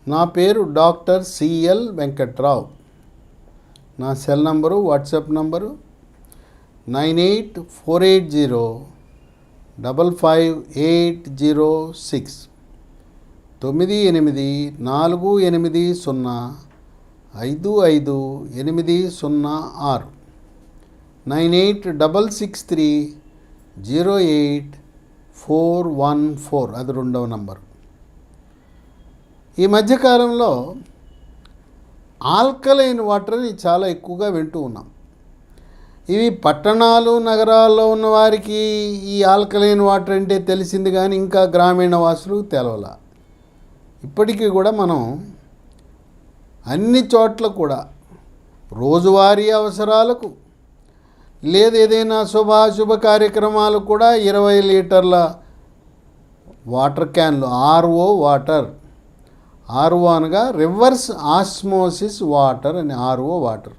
నా పేరు doctor CL Venkatrao. నా సెల్ నంబరు, వాట్సాప్ నంబరు 9848055806 9848055806 9866308414 అది రెండవ నంబరు. ఈ మధ్యకాలంలో ఆల్కలైన్ వాటర్ని చాలా ఎక్కువగా వింటూ ఉన్నాం. ఇవి పట్టణాలు నగరాల్లో ఉన్న వారికి ఈ ఆల్కలైన్ వాటర్ అంటే తెలిసింది, కానీ ఇంకా గ్రామీణ వాసులు తెలవల. ఇప్పటికీ కూడా మనం అన్ని చోట్ల కూడా రోజువారీ అవసరాలకు లేదు ఏదైనా శుభాశుభ కార్యక్రమాలు కూడా 20 లీటర్ల వాటర్ క్యాన్లు, ఆర్ఓ వాటర్, ఆర్ఓ అనగా రివర్స్ ఆస్మోసిస్ వాటర్ అని, ఆర్ఓ వాటర్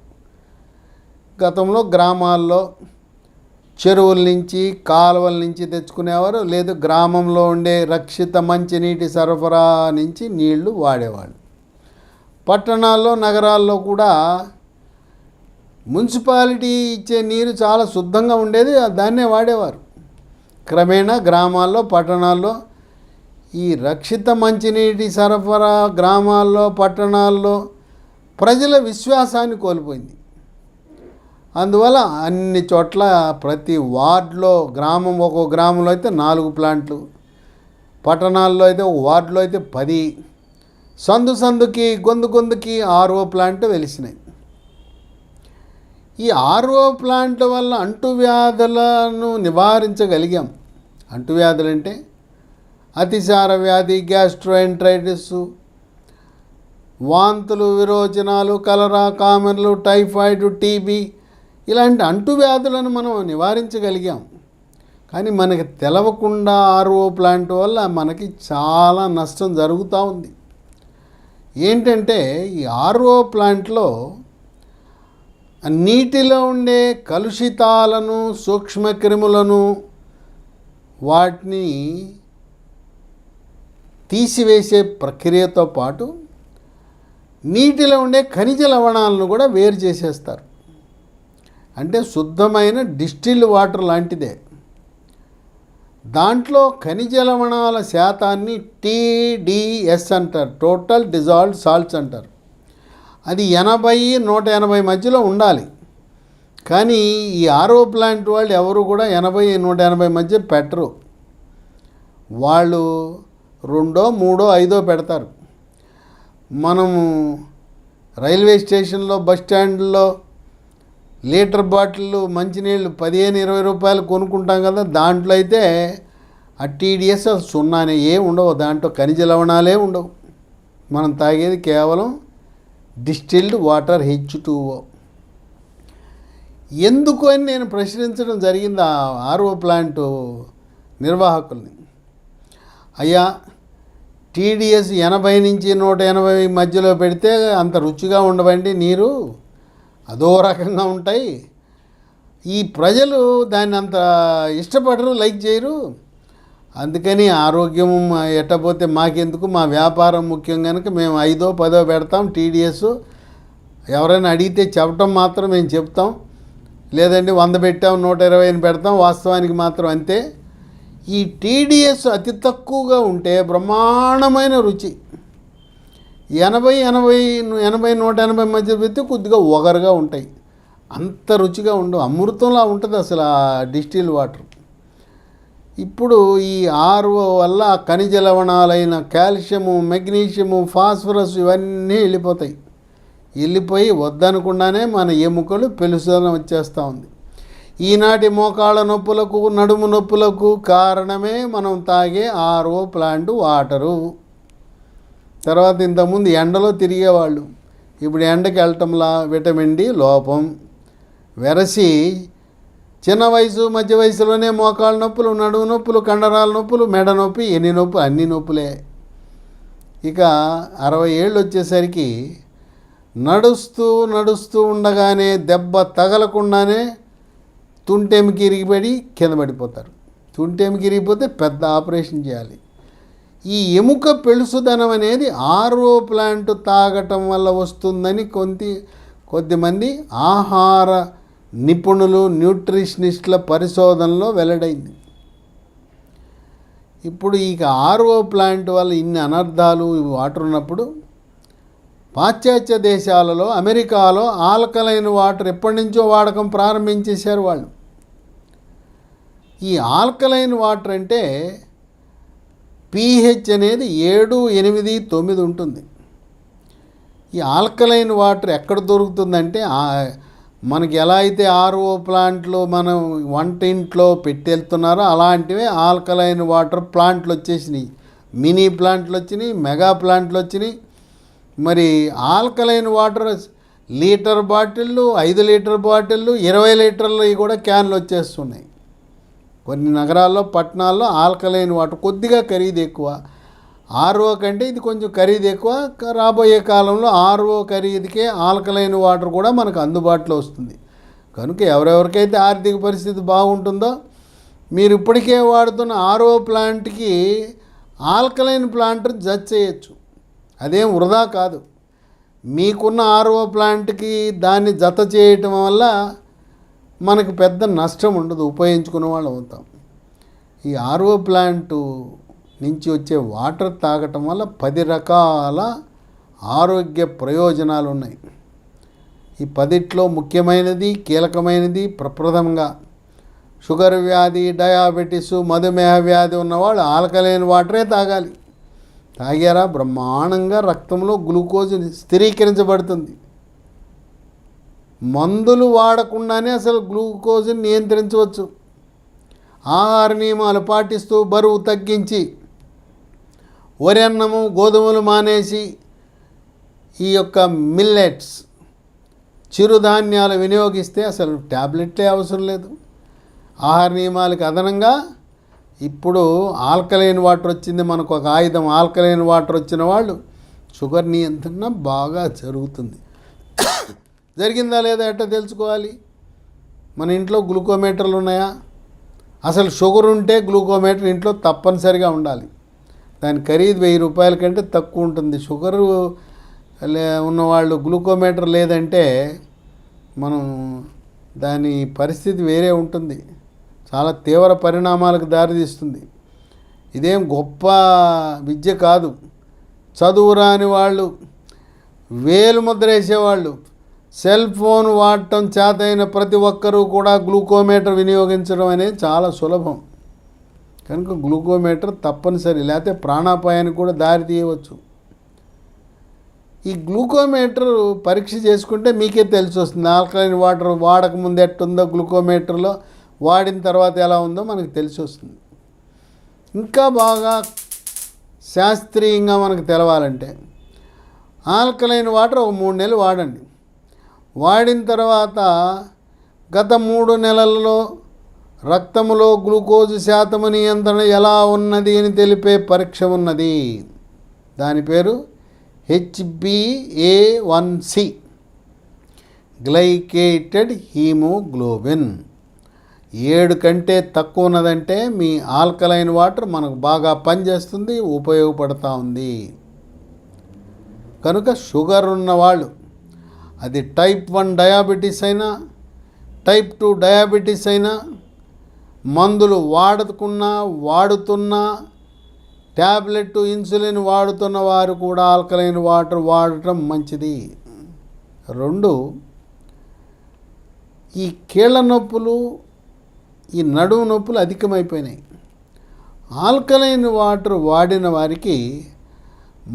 గతంలో గ్రామాల్లో చెరువుల నుంచి కాలువల నుంచి తెచ్చుకునేవారు, లేదు గ్రామంలో ఉండే రక్షిత మంచినీటి సరఫరా నుంచి నీళ్లు వాడేవాళ్ళు. పట్టణాల్లో నగరాల్లో కూడా మున్సిపాలిటీ ఇచ్చే నీరు చాలా శుద్ధంగా ఉండేది, దాన్నే వాడేవారు. క్రమేణా గ్రామాల్లో పట్టణాల్లో ఈ రక్షిత మంచినీటి సరఫరా గ్రామాల్లో పట్టణాల్లో ప్రజల విశ్వాసాన్ని కోల్పోయింది. అందువల్ల అన్ని చోట్ల ప్రతి వార్డులో, ఒక్కో గ్రామంలో అయితే 4 ప్లాంట్లు, పట్టణాల్లో అయితే ఒక వార్డులో అయితే 10, సందుకి గొంతుకి ఆర్ఓ ప్లాంట్ వెలిసినాయి. ఈ ఆర్ఓ ప్లాంట్ల వల్ల అంటువ్యాధులను నివారించగలిగాం. అంటువ్యాధులంటే అతిసార వ్యాధి, గ్యాస్ట్రోఎంటరైటిస్, వాంతులు, విరోచనాలు, కలరా, కామెర్లు, టైఫాయిడ్, టీబీ ఇలాంటి అంటువ్యాధులను మనం నివారించగలిగాం. కానీ మనకి తెలవకుండా ఆర్ఓ ప్లాంట్ వల్ల మనకి చాలా నష్టం జరుగుతూ ఉంది. ఏంటంటే ఈ ఆర్ఓ ప్లాంట్లో నీటిలో ఉండే కలుషితాలను, సూక్ష్మక్రిములను వాటిని తీసివేసే ప్రక్రియతో పాటు నీటిలో ఉండే ఖనిజ లవణాలను కూడా వేరు చేసేస్తారు. అంటే శుద్ధమైన డిస్టిల్డ్ వాటర్ లాంటిదే. దాంట్లో ఖనిజ లవణాల శాతాన్ని TDS అంటారు, టోటల్ డిజాల్వ్డ్ సాల్ట్స్ అంటారు. అది 80-180 మధ్యలో ఉండాలి. కానీ ఈ ఆర్ఓ ప్లాంట్ వాళ్ళు ఎవరు కూడా 80-180 మధ్య పెట్టరు. వాళ్ళు 2, 3, 5 పెడతారు. మనము రైల్వే స్టేషన్లో, బస్ స్టాండ్లో లీటర్ బాటిల్ మంచినీళ్ళు 15-20 రూపాయలు కొనుక్కుంటాం కదా, దాంట్లో అయితే ఆ TDS సున్నానే, ఉండవు. దాంట్లో ఖనిజ లవణాలే ఉండవు. మనం తాగేది కేవలం డిస్టిల్డ్ వాటర్, H2O. ఎందుకు అని నేను ప్రశ్నించడం జరిగింది ఆ ఆర్ఓ ప్లాంట్ నిర్వాహకుల్ని. అయ్యా, TDS 80-180 మధ్యలో పెడితే అంత రుచిగా ఉండవండి నీరు, అదో రకంగా ఉంటాయి. ఈ ప్రజలు దాన్ని అంత ఇష్టపడరు, లైక్ చేయరు. అందుకని ఆరోగ్యం ఎట్టపోతే మాకెందుకు, మా వ్యాపారం ముఖ్యం కనుక మేము 5-10 పెడతాం TDS. ఎవరైనా అడిగితే చెప్పటం మాత్రం మేము చెప్తాం, లేదండి 100 పెట్టాం 120 పెడతాం, వాస్తవానికి మాత్రం అంతే. ఈ TDS అతి తక్కువగా ఉంటే బ్రహ్మాండమైన రుచి. 80-180 మధ్య పెడితే కొద్దిగా ఒగరుగా ఉంటాయి, అంత రుచిగా ఉండవు. అమృతంలా ఉంటుంది అసలు ఆ డిస్టిల్ వాటర్. ఇప్పుడు ఈ ఆర్ఓ వల్ల ఖనిజ లవణాలైన కాల్షియము, మెగ్నీషియము, ఫాస్ఫరస్ ఇవన్నీ వెళ్ళిపోయి వద్దనకుండానే మన ఎముకలు పెలుసుదనం వచ్చేస్తూ ఉంది. ఈనాటి మోకాళ్ళ నొప్పులకు, నడుము నొప్పులకు కారణమే మనం తాగే ఆర్ఓ ప్లాంట్ వాటరు. తర్వాత ఇంతకుముందు ఎండలో తిరిగేవాళ్ళు, ఇప్పుడు ఎండకి వెళ్ళటంలా విటమిన్ డి లోపం వెరసి చిన్న వయసు, మధ్య వయసులోనే మోకాళ్ళ నొప్పులు, నడుము నొప్పులు, కండరాల నొప్పులు, మెడ నొప్పి, ఎన్ని నొప్పులు, అన్ని నొప్పులే. ఇక 60 ఏళ్ళు వచ్చేసరికి నడుస్తూ ఉండగానే దెబ్బ తగలకుండానే తుంటెముకి ఇరిగిపడి కింద పడిపోతారు. తుంటెముకి ఇరిగిపోతే పెద్ద ఆపరేషన్ చేయాలి. ఈ ఎముక పెళుసుదనం అనేది ఆర్ఓ ప్లాంట్ తాగటం వల్ల వస్తుందని కొద్దిమంది ఆహార నిపుణులు న్యూట్రిషనిస్టుల పరిశోధనలో వెల్లడైంది. ఇప్పుడు ఈ ఆర్ఓ ప్లాంట్ వల్ల ఇన్ని అనర్థాలు వాటర్ ఉన్నప్పుడు పాశ్చాత్య దేశాలలో అమెరికాలో ఆల్కలైన్ వాటర్ ఎప్పటి నుంచో వాడకం ప్రారంభించేశారు వాళ్ళు. ఈ ఆల్కలైన్ వాటర్ అంటే pH అనేది 7, 8, 9 ఉంటుంది. ఈ ఆల్కలైన్ వాటర్ ఎక్కడ దొరుకుతుందంటే మనకి ఎలా అయితే ఆర్ఓ ప్లాంట్లు మనం వంటింట్లో పెట్టెళ్తున్నారో అలాంటివే ఆల్కలైన్ వాటర్ ప్లాంట్లు వచ్చేసినాయి. మినీ ప్లాంట్లు వచ్చినాయి, మెగా ప్లాంట్లు వచ్చినాయి. మరి ఆల్కలైన్ వాటర్ లీటర్ బాటిళ్ళు, 5 లీటర్ బాటిళ్ళు, 20 లీటర్లు కూడా క్యాన్లు వచ్చేస్తున్నాయి. కొన్ని నగరాల్లో పట్టణాల్లో ఆల్కలైన్ వాటర్ కొద్దిగా ఖరీదు ఎక్కువ. ఆర్ఓ కంటే ఇది కొంచెం ఖరీదు ఎక్కువ. రాబోయే కాలంలో ఆర్ఓ ఖరీదుకే ఆల్కలైన్ వాటర్ కూడా మనకు అందుబాటులో వస్తుంది. కనుక ఎవరెవరికైతే ఆర్థిక పరిస్థితి బాగుంటుందో మీరు ఇప్పటికే వాడుతున్న ఆర్ఓ ప్లాంట్కి ఆల్కలైన్ ప్లాంట్ జడ్జ్ చేయొచ్చు. అదేం వృధా కాదు. మీకున్న ఆర్ఓ ప్లాంట్కి దాన్ని జత చేయటం వల్ల మనకు పెద్ద నష్టం ఉండదు, ఉపయోగించుకునే వాళ్ళు అవుతాం. ఈ ఆర్ఓ ప్లాంటు నుంచి వచ్చే వాటర్ తాగటం వల్ల 10 రకాల ఆరోగ్య ప్రయోజనాలు ఉన్నాయి. ఈ 10ట్లో ముఖ్యమైనది, కీలకమైనది ప్రప్రథమంగా షుగర్ వ్యాధి, డయాబెటీసు, మధుమేహ వ్యాధి ఉన్నవాళ్ళు ఆల్కలైన్ వాటరే తాగాలి. తాగారా బ్రహ్మాండంగా రక్తంలో గ్లూకోజ్ స్థిరీకరించబడుతుంది. మందులు వాడకుండానే అసలు గ్లూకోజ్ని నియంత్రించవచ్చు. ఆహార నియమాలు పాటిస్తూ బరువు తగ్గించి వరి అన్నము, గోధుమలు మానేసి ఈ యొక్క మిల్లెట్స్, చిరుధాన్యాలు వినియోగిస్తే అసలు ట్యాబ్లెట్లే అవసరం లేదు. ఆహార నియమాలకు అదనంగా ఇప్పుడు ఆల్కలైన్ వాటర్ వచ్చింది, మనకు ఒక ఆయుధం. ఆల్కలైన్ వాటర్ వచ్చిన వాళ్ళు షుగర్ నియంత్రణ బాగా జరుగుతుంది. జరిగిందా లేదా ఎట్లా తెలుసుకోవాలి? మన ఇంట్లో గ్లూకోమీటర్లు ఉన్నాయా? అసలు షుగర్ ఉంటే గ్లూకోమీటర్ ఇంట్లో తప్పనిసరిగా ఉండాలి. దాని ఖరీదు 1000 రూపాయల కంటే తక్కువ ఉంటుంది. షుగరు ఉన్నవాళ్ళు గ్లూకోమీటర్ లేదంటే మనం దాని పరిస్థితి వేరే ఉంటుంది, చాలా తీవ్ర పరిణామాలకు దారితీస్తుంది. ఇదేం గొప్ప విద్య కాదు. చదువు రాని వాళ్ళు, వేలు ముద్ర వేసేవాళ్ళు, సెల్ ఫోన్ వాడటం చేతైన ప్రతి ఒక్కరూ కూడా గ్లూకోమీటర్ వినియోగించడం అనేది చాలా సులభం. కనుక గ్లూకోమీటర్ తప్పనిసరి, లేకపోతే ప్రాణాపాయానికి కూడా దారి తీయవచ్చు. ఈ గ్లూకోమీటర్ పరీక్ష చేసుకుంటే మీకే తెలిసి వస్తుంది. ఆల్కలైన్ వాటర్ వాడకముందు ఎట్టుందో గ్లూకోమీటర్లో, వాడిన తర్వాత ఎలా ఉందో మనకు తెలిసి వస్తుంది. ఇంకా బాగా శాస్త్రీయంగా మనకు తెలవాలంటే ఆల్కలైన్ వాటర్ ఒక 3 నెలలు వాడండి. వాడిన తర్వాత గత 3 నెలల్లో రక్తంలో గ్లూకోజ్ శాతము నియంత్రణ ఎలా ఉన్నది అని తెలిపే పరీక్ష ఉన్నది. దాని పేరు HbA1c, గ్లైకేటెడ్ హీమోగ్లోబిన్. 7 కంటే తక్కువ ఉన్నదంటే మీ ఆల్కలైన్ వాటర్ మనకు బాగా పనిచేస్తుంది, ఉపయోగపడుతూ ఉంది. కనుక షుగర్ ఉన్నవాళ్ళు, అది టైప్ 1 డయాబెటీస్ అయినా, టైప్ 2 డయాబెటీస్ అయినా, మందులు వాడుతున్నా ట్యాబ్లెట్, ఇన్సులిన్ వాడుతున్న వారు కూడా ఆల్కలైన్ వాటర్ వాడటం మంచిది. 2, ఈ కీళ్ళ నొప్పులు, ఈ నడుము నొప్పులు అధికమైపోయినాయి. ఆల్కలైన్ వాటర్ వాడిన వారికి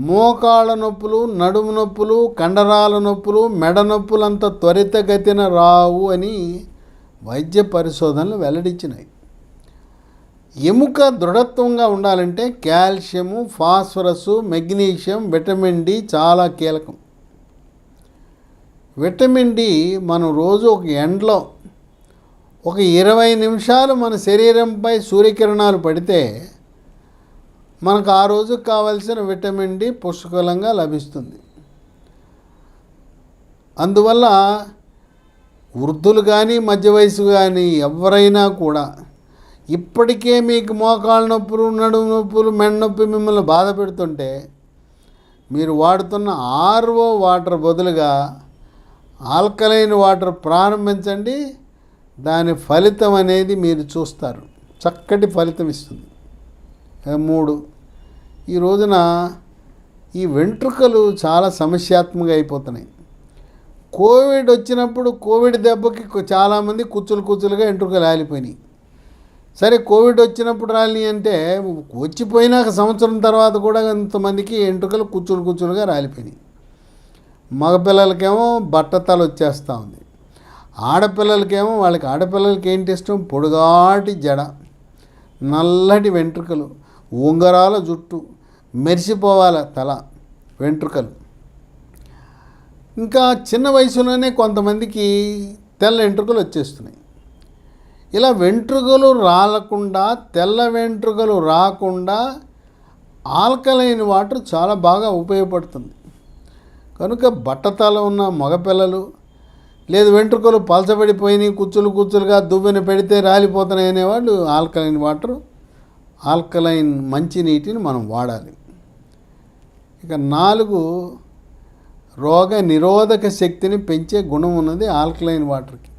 మోకాళ్ళ నొప్పులు, నడుము నొప్పులు, కండరాల నొప్పులు, మెడ నొప్పులు అంత త్వరితగతిన రావు అని వైద్య పరిశోధనలు వెల్లడించినాయి. ఎముక దృఢత్వంగా ఉండాలంటే calcium, phosphorus, magnesium, vitamin D చాలా కీలకం. విటమిన్ డి మనం రోజు ఒక ఎండలో ఒక 20 నిమిషాలు మన శరీరంపై సూర్యకిరణాలు పడితే మనకు ఆ రోజుకు కావలసిన విటమిన్ డి పుష్కలంగా లభిస్తుంది. అందువల్ల వృద్ధులు కానీ, మధ్య వయసు కానీ ఎవరైనా కూడా ఇప్పటికే మీకు మోకాళ్ళ నొప్పులు, నడుము నొప్పులు, మెడ నొప్పి మిమ్మల్ని బాధ పెడుతుంటే మీరు వాడుతున్న ఆర్ఓ వాటర్ బదులుగా ఆల్కలైన్ వాటర్ ప్రారంభించండి. దాని ఫలితం అనేది మీరు చూస్తారు, చక్కటి ఫలితం ఇస్తుంది. 3, ఈ రోజున ఈ వెంట్రుకలు చాలా సమస్యాత్మకంగా అయిపోతున్నాయి. కోవిడ్ వచ్చినప్పుడు కోవిడ్ దెబ్బకి చాలామంది కుచ్చులుగా వెంట్రుకలు రాలిపోయినాయి. సరే, కోవిడ్ వచ్చినప్పుడు రాలి అంటే వచ్చిపోయినాక సంవత్సరం తర్వాత కూడా ఇంతమందికి వెంట్రుకలు కుచ్చులుగా రాలిపోయినాయి. మగపిల్లలకేమో బట్టతల వచ్చేస్తూ ఉంది. ఆడపిల్లలకేమో ఆడపిల్లలకి ఏంటి ఇష్టం? పొడుగాటి జడ, నల్లటి వెంట్రుకలు, ఉంగరాల జుట్టు, మెరిసిపోవాలి తల, వెంట్రుకలు. ఇంకా చిన్న వయసులోనే కొంతమందికి తెల్ల వెంట్రుకలు వచ్చేస్తున్నాయి. ఇలా వెంట్రుకలు రాలకుండా, తెల్ల వెంట్రుకలు రాకుండా ఆల్కలైన్ వాటర్ చాలా బాగా ఉపయోగపడుతుంది. కనుక బట్టతల ఉన్న మగపిల్లలు, లేదు వెంట్రుకలు పలచబడిపోయినాయి, కుచ్చులుగా దువ్వెన పెడితే రాలిపోతున్నాయి అనేవాళ్ళు ఆల్కలైన్ వాటర్, ఆల్కలైన్ మంచినీటిని మనం వాడాలి. ఇక 4, రోగ నిరోధక శక్తిని పెంచే గుణం ఉన్నది ఆల్కలైన్ వాటర్కి.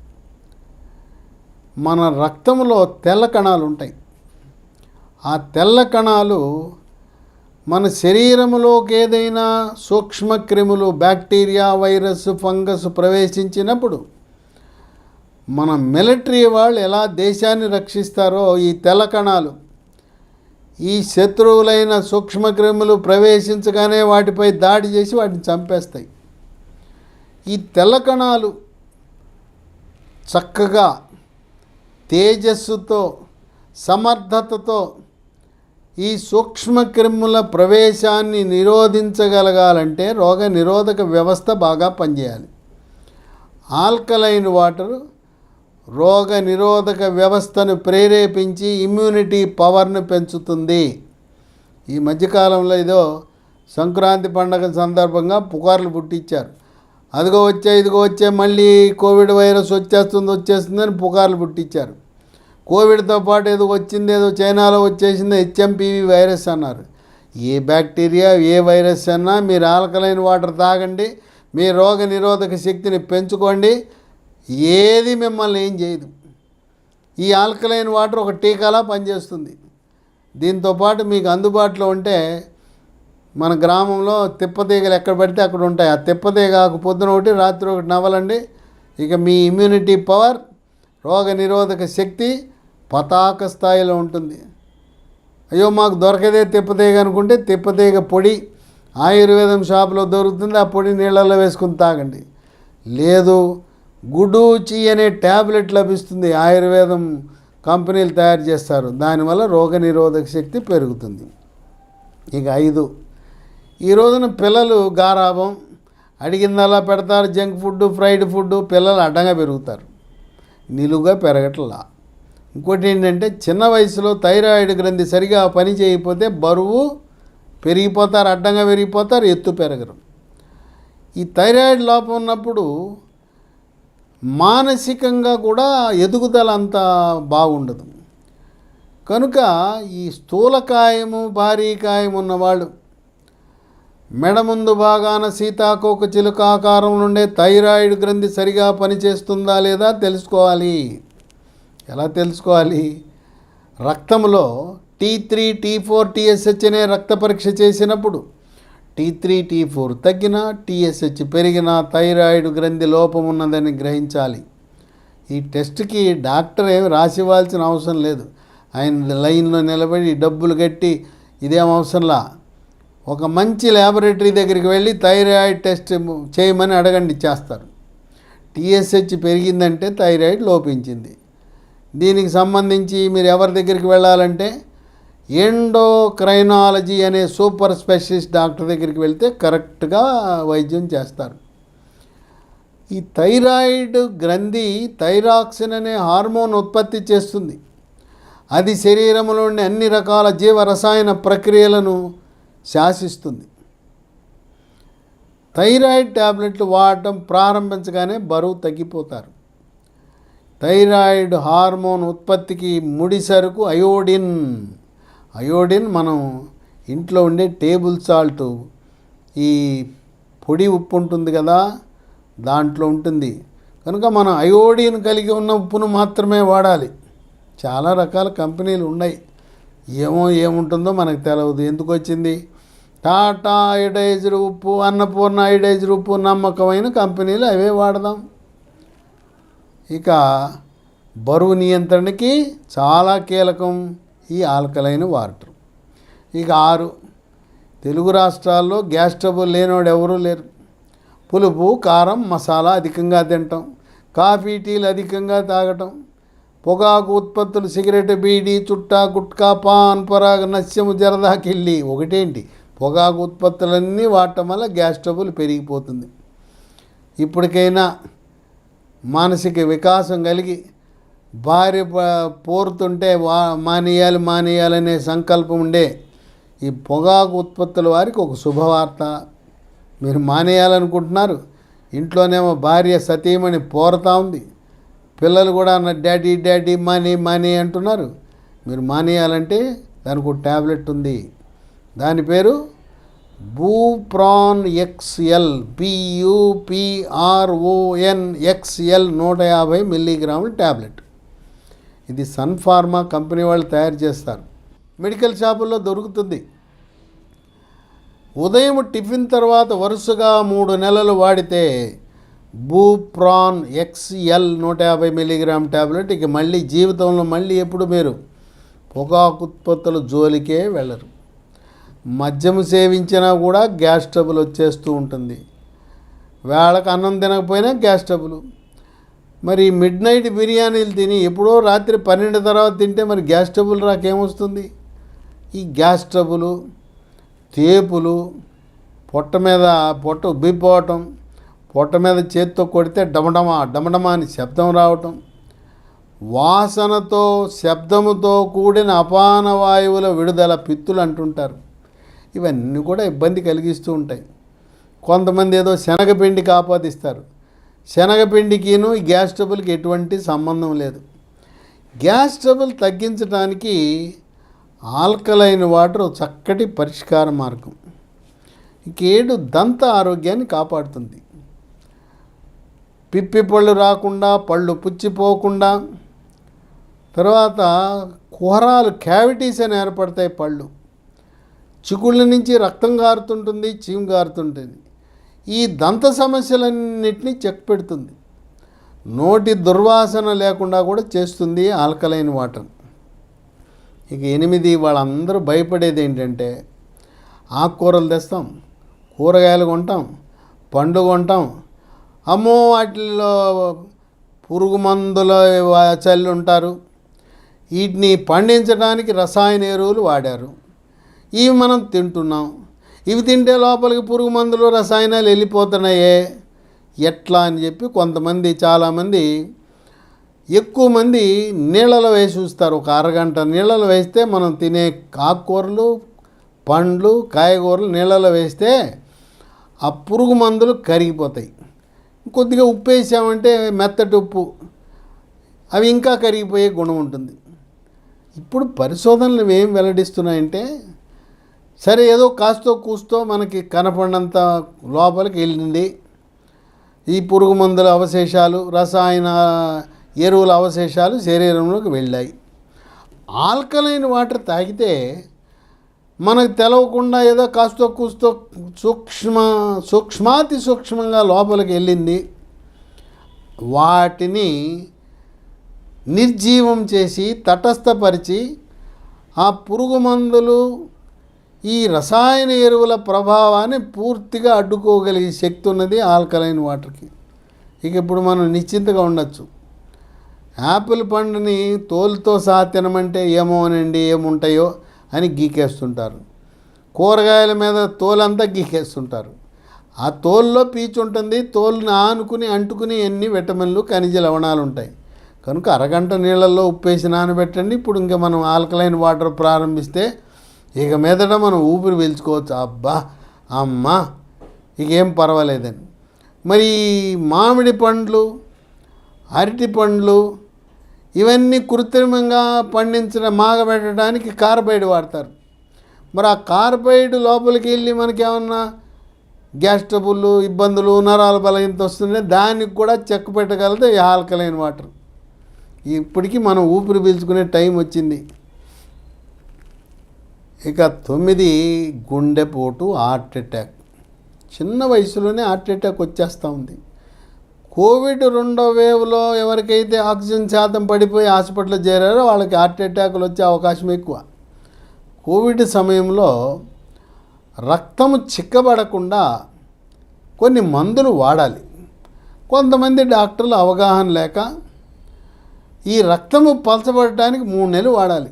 మన రక్తంలో తెల్ల కణాలు ఉంటాయి. ఆ తెల్ల కణాలు మన శరీరంలోకి ఏదైనా సూక్ష్మక్రిములు, బ్యాక్టీరియా, వైరస్, ఫంగస్ ప్రవేశించినప్పుడు మన మిలిటరీ వాళ్ళు ఎలా దేశాన్ని రక్షిస్తారో ఈ తెల్ల కణాలు ఈ శత్రువులైన సూక్ష్మక్రిములు ప్రవేశించగానే వాటిపై దాడి చేసి వాటిని చంపేస్తాయి. ఈ తెల్ల కణాలు చక్కగా తేజస్సుతో, సమర్థతతో ఈ సూక్ష్మక్రిముల ప్రవేశాన్ని నిరోధించగలగాలంటే రోగ నిరోధక వ్యవస్థ బాగా పనిచేయాలి. ఆల్కలైన్ వాటర్ రోగ నిరోధక వ్యవస్థను ప్రేరేపించి ఇమ్యూనిటీ పవర్ను పెంచుతుంది. ఈ మధ్యకాలంలో ఏదో సంక్రాంతి పండగ సందర్భంగా పుకార్లు పుట్టించారు. అదిగో వచ్చే మళ్ళీ కోవిడ్ వైరస్ వచ్చేస్తుందని పుకార్లు పుట్టించారు. కోవిడ్తో పాటు ఏదో చైనాలో వచ్చేసింది హెచ్ఎంపివి వైరస్ అన్నారు. ఏ బ్యాక్టీరియా, ఏ వైరస్ అన్నా మీరు ఆల్కలైన్ వాటర్ తాగండి, మీ రోగ నిరోధక శక్తిని పెంచుకోండి, ఏది మిమ్మల్ని ఏం చేయదు. ఈ ఆల్కలైన్ వాటర్ ఒక టీకాలా పనిచేస్తుంది. దీంతోపాటు మీకు అందుబాటులో ఉంటే మన గ్రామంలో తిప్పతీగలు ఎక్కడ పడితే అక్కడ ఉంటాయి. ఆ తిప్పతీగకు పొద్దున ఒకటి, రాత్రి ఒకటి నవ్వలండి. ఇక మీ ఇమ్యూనిటీ పవర్, రోగ నిరోధక శక్తి పతాక స్థాయిలో ఉంటుంది. అయ్యో మాకు దొరకదే తిప్పతీగ అనుకుంటే తిప్పతీగ పొడి ఆయుర్వేదం షాపులో దొరుకుతుంది. ఆ పొడి నీళ్ళల్లో వేసుకుని తాగండి. లేదు, గుడూచి అనే ట్యాబ్లెట్ లభిస్తుంది, ఆయుర్వేదం కంపెనీలు తయారు చేస్తారు. దానివల్ల రోగ నిరోధక శక్తి పెరుగుతుంది. ఇక 5, ఈ రోజున పిల్లలు గారాబం, అడిగిందల్లా పెడతారు. జంక్ ఫుడ్, ఫ్రైడ్ ఫుడ్, పిల్లలు అడ్డంగా పెరుగుతారు, నిలువుగా పెరగట్లా. ఇంకోటి ఏంటంటే చిన్న వయసులో థైరాయిడ్ గ్రంథి సరిగా పని చేయకపోతే బరువు పెరిగిపోతారు, అడ్డంగా పెరిగిపోతారు, ఎత్తు పెరగరు. ఈ థైరాయిడ్ లోపం ఉన్నప్పుడు మానసికంగా కూడా ఎదుగుదల అంత బాగుండదు. కనుక ఈ స్థూలకాయము, భారీకాయం ఉన్నవాళ్ళు మెడ ముందు భాగాన సీతాకోక చిలుక ఆకారంలో ఉండే థైరాయిడ్ గ్రంథి సరిగా పనిచేస్తుందా లేదా తెలుసుకోవాలి. ఎలా తెలుసుకోవాలి? రక్తంలో T3, T4, TSH అనే రక్త పరీక్ష చేసినప్పుడు T3, T4 తగ్గినా, TSH పెరిగినా థైరాయిడ్ గ్రంథి లోపం ఉన్నదని గ్రహించాలి. ఈ టెస్ట్కి డాక్టర్ ఏమి రాసివ్వాల్సిన అవసరం లేదు. ఆయన లైన్లో నిలబడి డబ్బులు కట్టి ఇదేం అవసరంలా. ఒక మంచి ల్యాబొరేటరీ దగ్గరికి వెళ్ళి థైరాయిడ్ టెస్ట్ చేయమని అడగండి, చేస్తారు. TSH పెరిగిందంటే థైరాయిడ్ లోపించింది. దీనికి సంబంధించి మీరు ఎవరి దగ్గరికి వెళ్ళాలంటే ఎండోక్రైనాలజీ అనే సూపర్ స్పెషలిస్ట్ డాక్టర్ దగ్గరికి వెళ్తే కరెక్ట్గా వైద్యం చేస్తారు. ఈ థైరాయిడ్ గ్రంథి థైరాక్సిన్ అనే హార్మోన్ ఉత్పత్తి చేస్తుంది. అది శరీరంలోని అన్ని రకాల జీవరసాయన ప్రక్రియలను శాసిస్తుంది. థైరాయిడ్ ట్యాబ్లెట్లు వాడటం ప్రారంభించగానే బరువు తగ్గిపోతారు. థైరాయిడ్ హార్మోన్ ఉత్పత్తికి ముడి సరుకు అయోడిన్. అయోడిన్ మనం ఇంట్లో ఉండే టేబుల్ సాల్ట్, ఈ పొడి ఉప్పు ఉంటుంది కదా, దాంట్లో ఉంటుంది. కనుక మనం అయోడిన్ కలిగి ఉన్న ఉప్పును మాత్రమే వాడాలి. చాలా రకాల కంపెనీలు ఉన్నాయి, ఏముంటుందో మనకు తెలియదు. ఎందుకు వచ్చింది? టాటా అయోడైజ్డ్ ఉప్పు, అన్నపూర్ణ అయోడైజ్డ్ ఉప్పు నమ్మకమైన కంపెనీలు, అవే వాడదాం. ఇక బరువు నియంత్రణకి చాలా కీలకం ఈ ఆల్కలైన్ వాటర్. ఇక 6, తెలుగు రాష్ట్రాల్లో గ్యాస్ ట్రబుల్ లేనివాడు ఎవరూ లేరు. పులుపు, కారం, మసాలా అధికంగా తినటం, కాఫీ, టీలు అధికంగా తాగటం, పొగాకు ఉత్పత్తులు, సిగరెట్, బీడీ, చుట్టా, గుట్కా, పాన్ పరాగ, నస్యము, జరదా, కిళ్ళి. ఒకటేంటి, పొగాకు ఉత్పత్తులన్నీ వాడటం వల్ల గ్యాస్ ట్రబుల్ పెరిగిపోతుంది. ఇప్పటికైనా మానసిక వికాసం కలిగి భార్య పోరుతుంటే మానేయాలనే సంకల్పం ఉండే ఈ పొగాకు ఉత్పత్తుల వారికి ఒక శుభవార్త. మీరు మానేయాలనుకుంటున్నారు, ఇంట్లోనేమో భార్య సతీమణి పోరుతూ ఉంది, పిల్లలు కూడా డాడీ మానే అంటున్నారు. మీరు మానేయాలంటే దానికి ఒక ట్యాబ్లెట్ ఉంది, దాని పేరు బూప్రాన్ ఎక్స్ఎల్, BUPRON XL 150 మిల్లీగ్రాముల ట్యాబ్లెట్. ఇది సన్ ఫార్మా కంపెనీ వాళ్ళు తయారు చేస్తారు, మెడికల్ షాపుల్లో దొరుకుతుంది. ఉదయం టిఫిన్ తర్వాత వరుసగా 3 నెలలు వాడితే బూప్రాన్ XL 150 మిల్లీగ్రామ్ ట్యాబ్లెట్ ఇక మళ్ళీ జీవితంలో ఎప్పుడు మీరు పొగాకు ఉత్పత్తుల జోలికే వెళ్ళరు. మద్యము సేవించినా కూడా గ్యాస్ ట్రబుల్ వచ్చేస్తూ ఉంటుంది. వేళకు అన్నం తినకపోయినా గ్యాస్ ట్రబుల్. మరి మిడ్ నైట్ బిర్యానీలు తిని ఎప్పుడో రాత్రి 12 తర్వాత తింటే మరి గ్యాస్ ట్రబుల్ రాకేమొస్తుంది? ఈ గ్యాస్ ట్రబుల్, తేపులు, పొట్ట ఉబ్బిపోవటం, పొట్ట మీద చేత్తో కొడితే డమడమా అని శబ్దం రావటం, వాసనతో శబ్దముతో కూడిన అపాన వాయువుల విడుదల, పిత్తులు అంటుంటారు. ఇవన్నీ కూడా ఇబ్బంది కలిగిస్తూ ఉంటాయి. కొంతమంది ఏదో శనగపిండికి ఆపాదిస్తారు. శనగపిండికిను ఈ గ్యాస్ ట్రబుల్కి ఎటువంటి సంబంధం లేదు. గ్యాస్ ట్రబుల్ తగ్గించడానికి ఆల్కలైన్ వాటర్ చక్కటి పరిష్కార మార్గం. ఇంకేడు దంత ఆరోగ్యాన్ని కాపాడుతుంది. పిప్పి పళ్ళు రాకుండా, పళ్ళు పుచ్చిపోకుండా, తర్వాత కుహరాలు, క్యావిటీస్ అని ఏర్పడతాయి. పళ్ళు చిగుళ్ళ నుంచి రక్తం గారుతుంటుంది, చీము గారుతుంటుంది. ఈ దంత సమస్యలన్నింటినీ చెక్ పెడుతుంది. నోటి దుర్వాసన లేకుండా కూడా చేస్తుంది ఆల్కలైన్ వాటర్. ఇక 8, వాళ్ళందరూ భయపడేది ఏంటంటే, ఆకుకూరలు తెస్తాం, కూరగాయలు కొంటాం, పండు కొంటాం, అమ్మో వాటిల్లో పురుగు మందుల చల్లి ఉంటారు, వీటిని పండించడానికి రసాయన ఎరువులు వాడారు, ఇవి మనం తింటున్నాం, ఇవి తింటే లోపలికి పురుగు మందులు, రసాయనాలు వెళ్ళిపోతున్నాయే, ఎట్లా అని చెప్పి చాలామంది ఎక్కువ మంది నీళ్ళలో వేసి చూస్తారు. ఒక అరగంట నీళ్ళలో వేస్తే మనం తినే ఆకుకూరలు, పండ్లు, కాయగూరలు నీళ్ళలో వేస్తే ఆ పురుగు మందులు కరిగిపోతాయి. కొద్దిగా ఉప్పు వేసామంటే మెత్తటి ఉప్పు, అవి ఇంకా కరిగిపోయే గుణం ఉంటుంది. ఇప్పుడు పరిశోధనలు ఏం వెల్లడిస్తున్నాయంటే, సరే ఏదో కాస్తో కూస్తో మనకి కనపడినంత లోపలికి వెళ్ళింది ఈ పురుగు మందుల అవశేషాలు, రసాయన ఎరువుల అవశేషాలు శరీరంలోకి వెళ్ళాయి. ఆల్కలైన్ వాటర్ తాగితే మనకు తెలవకుండా ఏదో కాస్తో కూస్తో సూక్ష్మాతి సూక్ష్మంగా లోపలికి వెళ్ళింది. వాటిని నిర్జీవం చేసి తటస్థపరిచి ఆ పురుగు మందులు, ఈ రసాయన ఎరువుల ప్రభావాన్ని పూర్తిగా అడ్డుకోగలిగే శక్తి ఉన్నది ఆల్కలైన్ వాటర్కి. ఇక ఇప్పుడు మనం నిశ్చింతగా ఉండొచ్చు. యాపిల్ పండుని తోలుతో సహా తినమంటే ఏమోనండి ఏముంటాయో అని గీకేస్తుంటారు. కూరగాయల మీద తోలంతా గీకేస్తుంటారు. ఆ తోలులో పీచు ఉంటుంది, తోలుని అంటుకుని ఎన్ని విటమిన్లు, ఖనిజ లవణాలు ఉంటాయి. కనుక అరగంట నీళ్ళల్లో ఉప్పేసి నానబెట్టండి. ఇప్పుడు ఇంకా మనం ఆల్కలైన్ వాటర్ ప్రారంభిస్తే ఇక మీదట మనం ఊపిరి పీల్చుకోవచ్చు. అబ్బా అమ్మా ఇక ఏం పర్వాలేదని. మరి మామిడి పండ్లు, అరటి పండ్లు, ఇవన్నీ కృత్రిమంగా పండించిన మాగబెట్టడానికి కార్బైడ్ వాడతారు. మరి ఆ కార్బైడ్ లోపలికి వెళ్ళి మనకేమన్నా గ్యాస్ ట్రబుల్ ఇబ్బందులు నరాల బలహీనత వస్తుంటే దానికి కూడా చెక్ పెట్టగలదు ఈ ఆల్కలైన్ వాటర్. ఇప్పటికీ మనం ఊపిరి పీల్చుకునే టైం వచ్చింది. ఇక 9 గుండెపోటు, హార్ట్ అటాక్. చిన్న వయసులోనే హార్ట్ అటాక్ వచ్చేస్తూ ఉంది. కోవిడ్ 2వ వేవ్లో ఎవరికైతే ఆక్సిజన్ శాతం పడిపోయి హాస్పిటల్లో చేరారో వాళ్ళకి హార్ట్ అటాకులు వచ్చే అవకాశం ఎక్కువ. కోవిడ్ సమయంలో రక్తము చిక్కబడకుండా కొన్ని మందులు వాడాలి. కొంతమంది డాక్టర్లు అవగాహన లేక ఈ రక్తము పలచబడటానికి 3 నెలలు వాడాలి.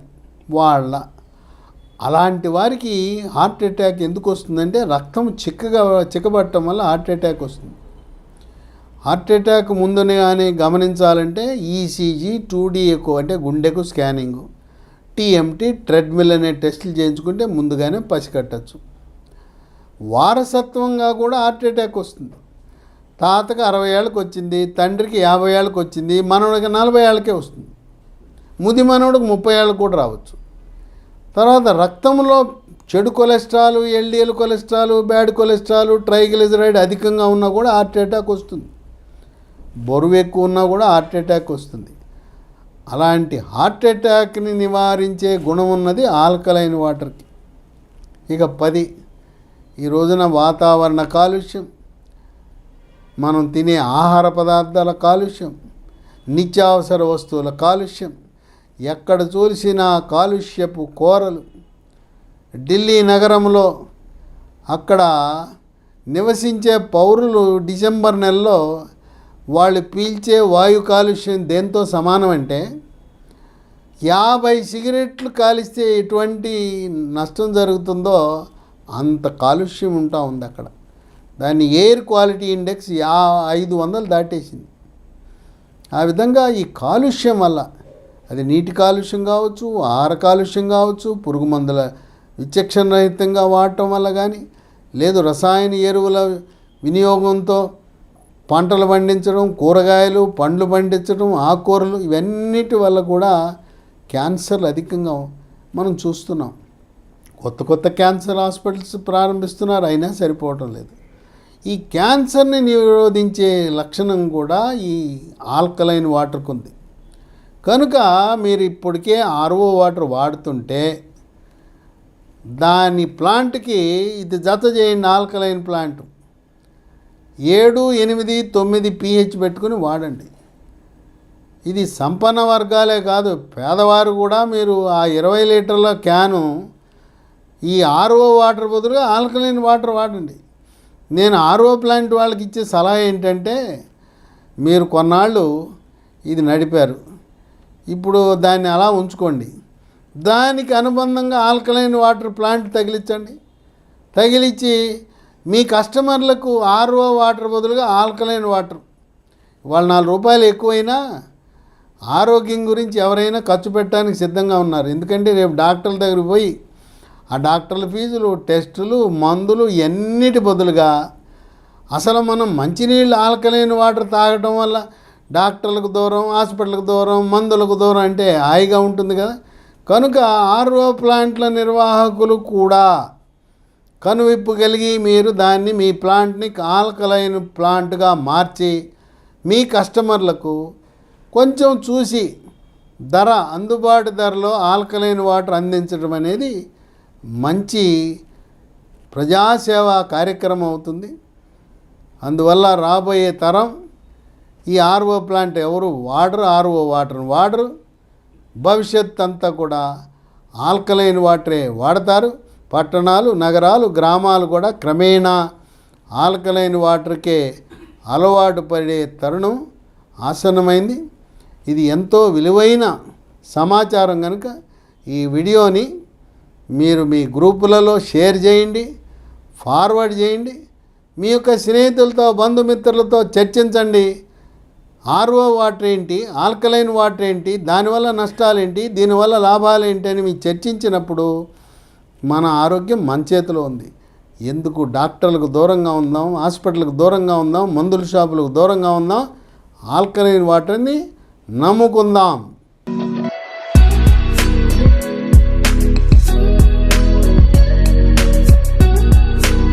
అలాంటి వారికి హార్ట్ అటాక్ ఎందుకు వస్తుందంటే రక్తం చిక్కబడటం వల్ల హార్ట్ అటాక్ వస్తుంది. హార్ట్ అటాక్ ముందుగానే గమనించాలంటే ఈసీజీ, 2D ఎకో అంటే గుండెకు స్కానింగు, టీఎంటీ ట్రెడ్మిల్ అనే టెస్టులు చేయించుకుంటే ముందుగానే పసిగట్టచ్చు. వారసత్వంగా కూడా హార్ట్ అటాక్ వస్తుంది. తాతకు 60 ఏళ్ళకి వచ్చింది, తండ్రికి 50 ఏళ్ళకి వచ్చింది, మనవడికి 40 ఏళ్ళకే వస్తుంది. ముది మనవడికి 30 ఏళ్ళకి కూడా రావచ్చు. తర్వాత రక్తంలో చెడు cholesterol, LDL cholesterol, bad cholesterol, triglyceride అధికంగా ఉన్నా కూడా హార్ట్ అటాక్ వస్తుంది. బరువు ఎక్కువ ఉన్నా కూడా హార్ట్ అటాక్ వస్తుంది. అలాంటి హార్ట్ అటాక్ని నివారించే గుణం ఉన్నది ఆల్కలైన్ వాటర్కి. ఇక 10 ఈ రోజున వాతావరణ కాలుష్యం, మనం తినే ఆహార పదార్థాల కాలుష్యం, నిత్యావసర వస్తువుల కాలుష్యం, ఎక్కడ చూసినా కాలుష్యపు కోరలు. ఢిల్లీ నగరంలో అక్కడ నివసించే పౌరులు డిసెంబర్ నెలలో వాళ్ళు పీల్చే వాయు కాలుష్యం దేంతో సమానం అంటే 50 సిగరెట్లు కాలిస్తే ఎటువంటి నష్టం జరుగుతుందో అంత కాలుష్యం ఉంటా ఉంది అక్కడ. దాన్ని ఎయిర్ క్వాలిటీ ఇండెక్స్ 500 దాటేసింది. ఆ విధంగా ఈ కాలుష్యం వల్ల, అది నీటి కాలుష్యం కావచ్చు, ఆహార కాలుష్యం కావచ్చు, పురుగు మందుల విచక్షణ రహితంగా వాడటం వల్ల కానీ, లేదు రసాయన ఎరువుల వినియోగంతో పంటలు పండించడం, కూరగాయలు పండ్లు పండించడం, ఆకుకూరలు, ఇవన్నిటి వల్ల కూడా క్యాన్సర్లు అధికంగా మనం చూస్తున్నాం. కొత్త క్యాన్సర్ హాస్పిటల్స్ ప్రారంభిస్తున్నారు, అయినా సరిపోవటం లేదు. ఈ క్యాన్సర్ని నిరోధించే లక్షణం కూడా ఈ ఆల్కలైన్ వాటర్కి ఉంది. కనుక మీరు ఇప్పటికే ఆర్ఓ వాటర్ వాడుతుంటే దాని ప్లాంట్కి ఇది జత చేయండి. ఆల్కలైన్ ప్లాంట్ 7, 8, 9 pH పెట్టుకుని వాడండి. ఇది సంపన్న వర్గాలే కాదు, పేదవారు కూడా మీరు ఆ 20 లీటర్ల క్యాను ఈ ఆర్ఓ వాటర్ బదులుగా ఆల్కలైన్ వాటర్ వాడండి. నేను ఆర్ఓ ప్లాంట్ వాళ్ళకి ఇచ్చే సలహా ఏంటంటే, మీరు కొన్నాళ్ళు ఇది నడిపారు, ఇప్పుడు దాన్ని అలా ఉంచుకోండి, దానికి అనుబంధంగా ఆల్కలైన్ వాటర్ ప్లాంట్ తగిలించి మీ కస్టమర్లకు ఆర్ఓ వాటర్ బదులుగా ఆల్కలైన్ వాటర్, వాళ్ళు 4 రూపాయలు ఎక్కువైనా ఆరోగ్యం గురించి ఎవరైనా ఖర్చు పెట్టడానికి సిద్ధంగా ఉన్నారు. ఎందుకంటే రేపు డాక్టర్ల దగ్గరికి పోయి ఆ డాక్టర్ల ఫీజులు, టెస్టులు, మందులు ఎన్నిటి బదులుగా అసలు మనం మంచినీళ్ళు ఆల్కలైన్ వాటర్ తాగటం వల్ల డాక్టర్లకు దూరం, హాస్పిటల్కి దూరం, మందులకు దూరం అంటే హాయిగా ఉంటుంది కదా. కనుక ఆర్ఓ ప్లాంట్ల నిర్వాహకులు కూడా కనువిప్పు కలిగి మీరు దాన్ని, మీ ప్లాంట్ని ఆల్కలైన్ ప్లాంట్గా మార్చి మీ కస్టమర్లకు కొంచెం చూసి అందుబాటు ధరలో ఆల్కలైన్ వాటర్ అందించడం అనేది మంచి ప్రజాసేవా కార్యక్రమం అవుతుంది. అందువల్ల రాబోయే తరం ఈ ఆర్ఓ ప్లాంట్ ఎవరు ఆర్ఓ వాటర్ భవిష్యత్ అంతా కూడా ఆల్కలైన్ వాటరే వాడతారు. పట్టణాలు, నగరాలు, గ్రామాలు కూడా క్రమేణా ఆల్కలైన్ వాటర్కే అలవాటు పడే తరుణం ఆసన్నమైంది. ఇది ఎంతో విలువైన సమాచారం కనుక ఈ వీడియోని మీరు మీ గ్రూపులలో షేర్ చేయండి, ఫార్వర్డ్ చేయండి, మీ యొక్క స్నేహితులతో, బంధుమిత్రులతో చర్చించండి. ఆర్ఓ వాటర్ ఏంటి, ఆల్కలైన్ వాటర్ ఏంటి, దానివల్ల నష్టాలేంటి, దీనివల్ల లాభాలేంటి అని మీరు చర్చించినప్పుడు మన ఆరోగ్యం మన చేతిలో ఉంది. ఎందుకు డాక్టర్లకు దూరంగా ఉందాం, హాస్పిటల్కి దూరంగా ఉందాం, మందుల షాపులకు దూరంగా ఉందాం, ఆల్కలైన్ వాటర్ని నమ్ముకుందాం.